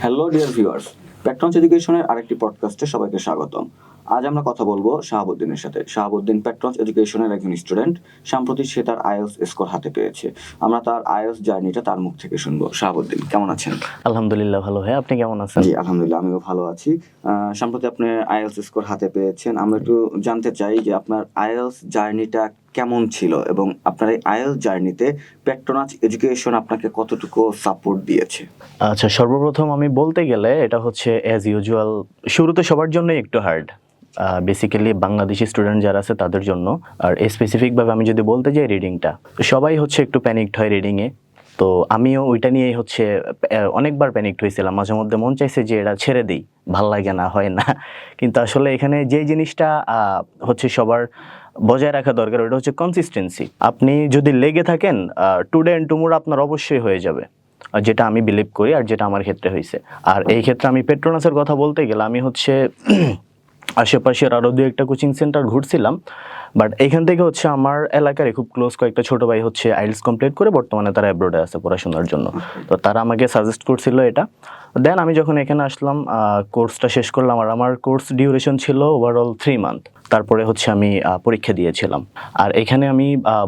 Hello dear viewers, প্যাট্রনস এডুকেশনের আরেকটি পডকাস্টে সবাইকে স্বাগতম। আজ আমরা কথা বলবো শাহাবুদ্দিনের সাথে। শাহাবুদ্দিন প্যাট্রনস এডুকেশনের একজন স্টুডেন্ট। সাম্প্রতিক সে তার আইএলটিএস স্কোর হাতে পেয়েছে। আমরা তার আইএলটিএস জার্নিটা তার মুখ থেকে শুনবো। শাহাবুদ্দিন, কেমন আছেন? আলহামদুলিল্লাহ ভালো। হ্যাঁ, আপনি কেমন আছেন? জি আলহামদুলিল্লাহ, আমিও ভালো আছি। সম্প্রতি আপনি আইএলটিএস স্কোর হাতে পেয়েছেন। আমরা একটু জানতে চাই যে আপনার আইএলটিএস জার্নিটা কেমন ছিল এবং আপনার এই আইএলটিএস জার্নিতে প্যাট্রনস এডুকেশন আপনাকে কতটুকু সাপোর্ট দিয়েছে? আচ্ছা, সর্বপ্রথম আমি বলতে গেলে এটা হচ্ছে অ্যাজ ইউজুয়াল শুরুতে সবার জন্যই একটু হার্ড, বেসিক্যালি বাংলাদেশি স্টুডেন্ট যারা আছে তাদের জন্য। আর স্পেসিফিকভাবে আমি যদি বলতে যাই রিডিংটা, সবাই হচ্ছে একটু প্যানিকড হয় রিডিংয়ে। তো আমিও ওইটা নিয়েই হচ্ছে অনেকবার প্যানিকড হয়েছিলাম। মাঝে মধ্যে মন চাইছে যে এটা ছেড়ে দিই, ভাল লাগে না, হয় না। কিন্তু আসলে এখানে যে জিনিসটা হচ্ছে সবার বজায় রাখা দরকার, ওটা হচ্ছে কনসিস্টেন্সি। আপনি যদি লেগে থাকেন, টুডে অ্যান্ড টুমোরো আপনার অবশ্যই হয়ে যাবে, যেটা আমি বিলিভ করি আর যেটা আমার ক্ষেত্রে হয়েছে। আর এই ক্ষেত্রে আমি পেট্রোনাসের কথা বলতে গেলে আমি হচ্ছে আশেপাশের আরও দু একটা কোচিং সেন্টার ঘুরছিলাম, বাট এখান থেকে হচ্ছে আমার এলাকার খুব ক্লোজ কয়েকটা ছোটো ভাই হচ্ছে আইএলটিএস কমপ্লিট করে বর্তমানে তারা অ্যাব্রোডে আছে পড়াশোনার জন্য। তো তারা আমাকে সাজেস্ট করছিল এটা। দেন আমি যখন এখানে আসলাম, কোর্সটা শেষ করলাম। আর আমার কোর্স ডিউরেশন ছিল ওভারঅল 3 মান্থ। তারপরে হচ্ছে আমি পরীক্ষা দিয়েছিলাম। আর এখানে আমি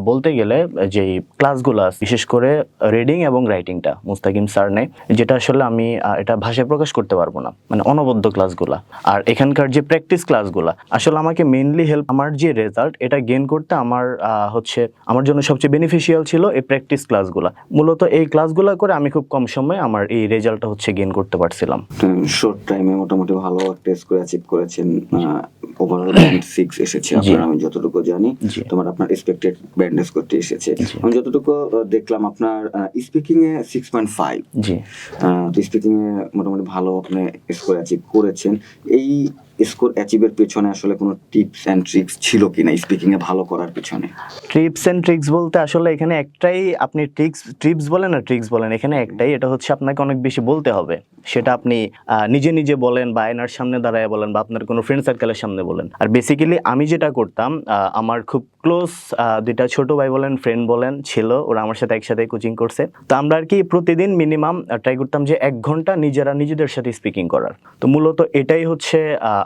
বলতে গেলে যেই ক্লাসগুলো আছে, বিশেষ করে রিডিং এবং রাইটিংটা মুস্তাকিম স্যার নেয়, যেটা আসলে আমি এটা ভাষায় প্রকাশ করতে পারবো না, মানে অনবদ্য ক্লাসগুলা। আর এখানকার যে প্র্যাকটিস ক্লাসগুলা আসলে আমাকে মেইনলি হেল্প, আমার যে রেজাল্ট এটা গেইন করতে আমার হচ্ছে আমার জন্য সবচেয়ে বেনিফিশিয়াল ছিল এই প্র্যাকটিস ক্লাসগুলা। মূলত এই ক্লাসগুলা করে আমি খুব কম সময়ে আমার এই রেজাল্টটা হচ্ছে গেইন করতে পারছিলাম। শর্ট টাইমে মোটামুটি ভালো টেস্ট করে অ্যাচিভ করেছেন। ওভারঅল ব্যান্ড 6 এসেছে আপনার, আমি যতটুকু জানি। তোমার আপনার এক্সপেক্টেড ব্যান্ড স্কোরটি এসেছে। আমি যতটুকু দেখলাম আপনার স্পিকিং এ 6.5। জি, তো স্পিকিং এ মোটামুটি ভালো আপনি স্কোর অ্যাচিভ করেছেন। এই স্কোর অ্যাচিভের পেছনে আসলে কোনো টিপস এন্ড ট্রিক্স ছিল কিনা স্পিকিং এ ভালো করার পেছনে? টিপস এন্ড ট্রিক্স বলতে আসলে এখানে একটাই, আপনি ট্রিপস বলেন আর ট্রিক্স বলেন, এখানে একটাই, এটা হচ্ছে আপনাকে অনেক বেশি বলতে হবে। সেটা আপনি নিজে নিজে বলেন বা আয়নার সামনে দাঁড়ায় বলেন বা আপনার কোনো ফ্রেন্ড সার্কেলের সামনে বলেন। আর বেসিক্যালি আমি যেটা করতাম, আমার খুব ক্লোজ দুইটা ছোট ভাই বলেন, ফ্রেন্ড বলেন ছিল, ওরা আমার সাথে একসাথে কোচিং করছে। তো আমরা আর কি প্রতিদিন মিনিমাম ট্রাই করতাম যে 1 ঘন্টা নিজেদের সাথে স্পিকিং করার। তো মূলত এটাই হচ্ছে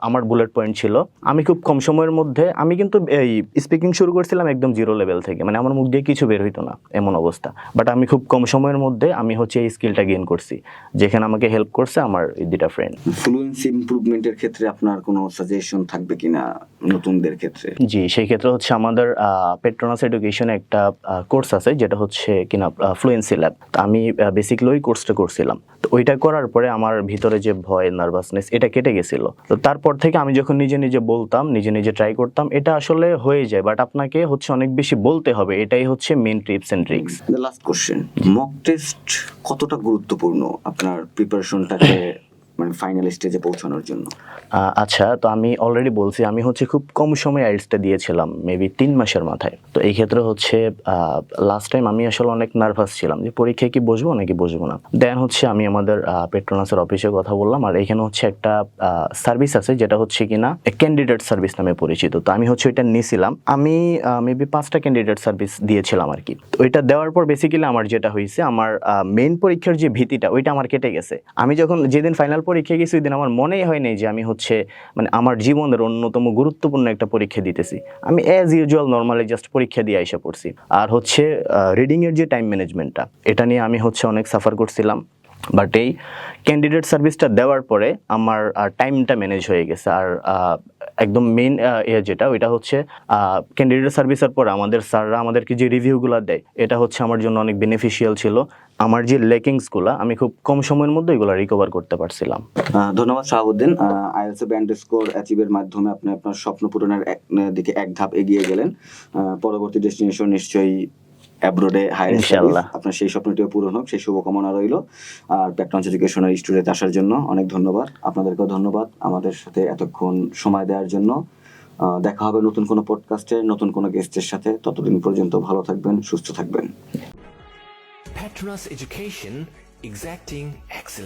আমার বুলেট পয়েন্ট ছিল। আমি খুব কম সময়ের মধ্যে, আমি কিন্তু এই স্পিকিং শুরু করছিলাম একদম জিরো লেভেল থেকে, মানে আমার মুখ দিয়ে কিছু বের হইতো না এমন অবস্থা। বাট আমি খুব কম সময়ের মধ্যে আমি হচ্ছে এই স্কিলটা গেইন করছি, যেখানে আমাকে হেল্প করছে আমার দুইটা ফ্রেন্ড। ফ্লুয়েন্সি ইমপ্রুভমেন্টের ক্ষেত্রে আপনার কোনো সাজেশন থাকবে কিনা নতুনদের ক্ষেত্রে? জি, সেই ক্ষেত্রে হচ্ছে আমাদের পেট্রোনাস এডুকেশনে একটা কোর্স আছে যেটা হচ্ছে কিনা ফ্লুয়েন্সি ল্যাব। আমি বেসিক্যালি ওই কোর্সটা করছিলাম। তো ওইটা করার পরে আমার ভিতরে যে ভয়, নার্ভাসনেস, এটা কেটে গেছিল। তো তারপর থেকে আমি যখন নিজে নিজে বলতাম, নিজে নিজে ট্রাই করতাম, এটা আসলে হয়ে যায়। বাট আপনাকে হচ্ছে অনেক বেশি বলতে হবে, এটাই হচ্ছে main tips and tricks. The last question, mock test কতটা গুরুত্বপূর্ণ আপনার প্রিপারেশনটাকে মানে ফাইনাল স্টেজে পৌঁছানোর জন্য? আচ্ছা, তো আমি অলরেডি বলছি আমি হচ্ছে খুব কম সময় আইএলটিএসটা দিয়েছিলাম, মেবি 3 মাসের মাথায়। তো এই ক্ষেত্রে হচ্ছে লাস্ট টাইম আমি আসলে অনেক নার্ভাস ছিলাম যে পরীক্ষায় কি বসবো নাকি বসবো না। দেন হচ্ছে আমি আমাদের পেট্রোনাসের অফিসে কথা বললাম। আর এখানে হচ্ছে একটা সার্ভিস আছে যেটা হচ্ছে কিনা ক্যান্ডিডেট সার্ভিস নামে পরিচিত। তো আমি হচ্ছে ওইটা নিয়েছিলাম। আমি মেবি 5টা ক্যান্ডিডেট সার্ভিস দিয়েছিলাম আর কি। তো ওইটা দেওয়ার পর বেসিক্যালি আমার যেটা হয়েছে, আমার মেইন পরীক্ষার যে ভীতিটা ওইটা আমার কেটে গেছে। আমি যখন যেদিন ফাইনাল পরীক্ষায় গেছি ওই দিন আমার মনেই হয়নি যে আমি হচ্ছে মানে আমার জীবনের অন্যতম গুরুত্বপূর্ণ একটা পরীক্ষা দিতেছি। আমি অ্যাজ ইউজুয়াল নর্মালি জাস্ট পরীক্ষা দিয়ে এসে পড়ছি। আর হচ্ছে রিডিং এর যে টাইম ম্যানেজমেন্টটা, এটা নিয়ে আমি হচ্ছে অনেক সাফার করছিলাম। বাট এই ক্যান্ডিডেট সার্ভিসটা দেওয়ার পরে আমার টাইমটা ম্যানেজ হয়ে গেছে। আর একদম মেইন যেটা ওইটা হচ্ছে ক্যান্ডিডেট সার্ভিসের পর আমাদের স্যাররা আমাদেরকে যে রিভিউগুলো দেয়, এটা হচ্ছে আমার জন্য অনেক বেনিফিশিয়াল ছিল। আমার যে লেকিংসগুলো আমি খুব কম সময়ের মধ্যে এগুলো রিকভার করতে পারছিলাম। ধন্যবাদ শাহাবুদ্দিন। আইএলটিএস ব্যান্ড স্কোর অ্যাচিভের মাধ্যমে আপনি আপনার স্বপ্ন পূরণের দিকে এক ধাপ এগিয়ে গেলেন। পরবর্তী ডেস্টিনেশন নিশ্চয়ই অ্যাব্রোডে হায়ার স্টাডিজ। আপনার সেই স্বপ্নটিও পূরণ হোক, সেই শুভকামনা রইল। আর প্যাট্রনস এডুকেশনের স্টুডিওতে আসার জন্য অনেক ধন্যবাদ। আপনাদেরকেও ধন্যবাদ আমাদের সাথে এতক্ষণ সময় দেওয়ার জন্য। দেখা হবে নতুন কোনো পডকাস্টে নতুন কোনো গেস্টের সাথে। ততদিন পর্যন্ত ভালো থাকবেন, সুস্থ থাকবেন। Patronus Education, exacting excellence.